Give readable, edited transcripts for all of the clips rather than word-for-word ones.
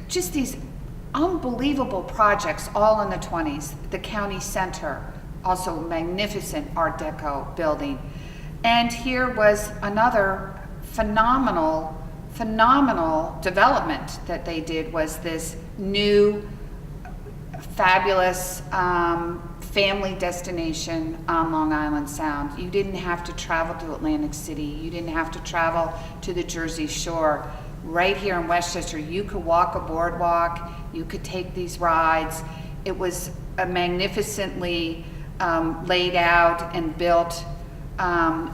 just these unbelievable projects all in the 20s. The county center, also magnificent Art Deco building. And here was another phenomenal development that they did, was this new fabulous family destination on Long Island Sound. You didn't have to travel to Atlantic City. You didn't have to travel to the Jersey Shore. Right here in Westchester, you could walk a boardwalk, you could take these rides. It was a magnificently laid out and built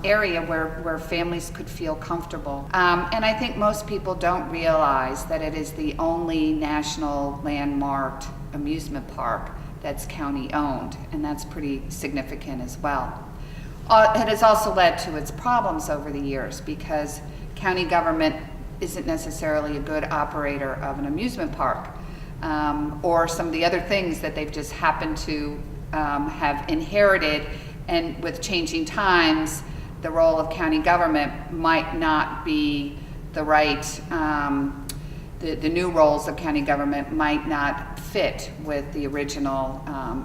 area where families could feel comfortable. And I think most people don't realize that it is the only national landmarked amusement park that's county owned, and that's pretty significant as well. It has also led to its problems over the years, because county government isn't necessarily a good operator of an amusement park, or some of the other things that they've just happened to have inherited. And with changing times, the role of county government might not be the right, the new roles of county government might not fit with the original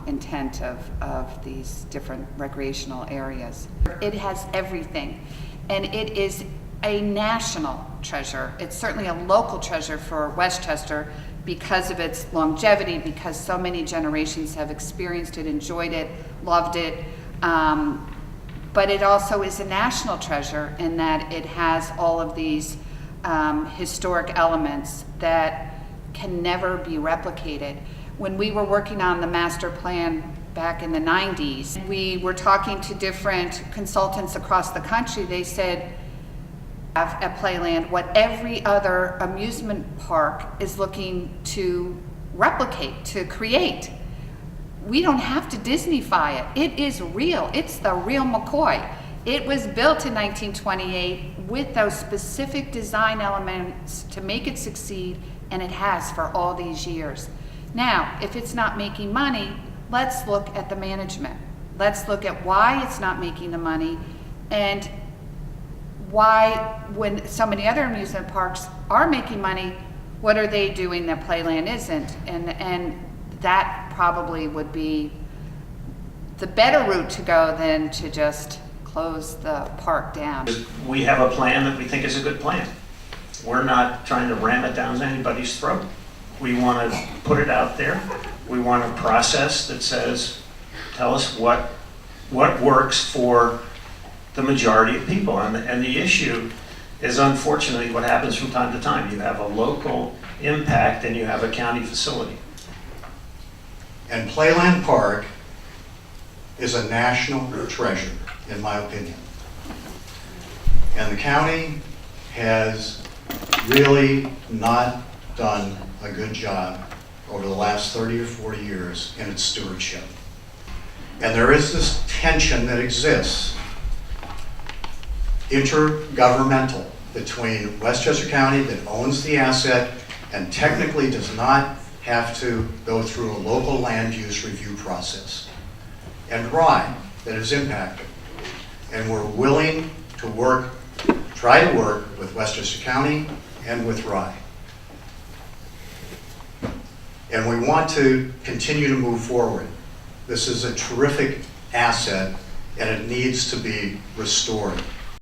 intent of these different recreational areas. It has everything, and it is a national treasure. It's certainly a local treasure for Westchester because of its longevity, because so many generations have experienced it, enjoyed it, loved it. But it also is a national treasure in that it has all of these historic elements that can never be replicated. When we were working on the master plan back in the 90s, we were talking to different consultants across the country. They said at Playland what every other amusement park is looking to replicate, to create. We don't have to Disneyfy it. It is real. It's the real McCoy. It was built in 1928 with those specific design elements to make it succeed, and it has for all these years. Now, if it's not making money, let's look at the management. Let's look at why it's not making the money, and why, when so many other amusement parks are making money, what are they doing that Playland isn't? And that probably would be the better route to go than to just close the park down. We have a plan that we think is a good plan. We're not trying to ram it down anybody's throat. We want to put it out there. We want a process that says, tell us what works for the majority of people. And the issue is, unfortunately, what happens from time to time. You have a local impact and you have a county facility. And Playland Park is a national treasure, in my opinion. And the county has really not done a good job over the last 30 or 40 years in its stewardship. And there is this tension that exists, intergovernmental, between Westchester County that owns the asset and technically does not have to go through a local land use review process, and RIE that is impacted. And we're willing to work, try to work with Westchester County and with RIE. And we want to continue to move forward. This is a terrific asset and it needs to be restored.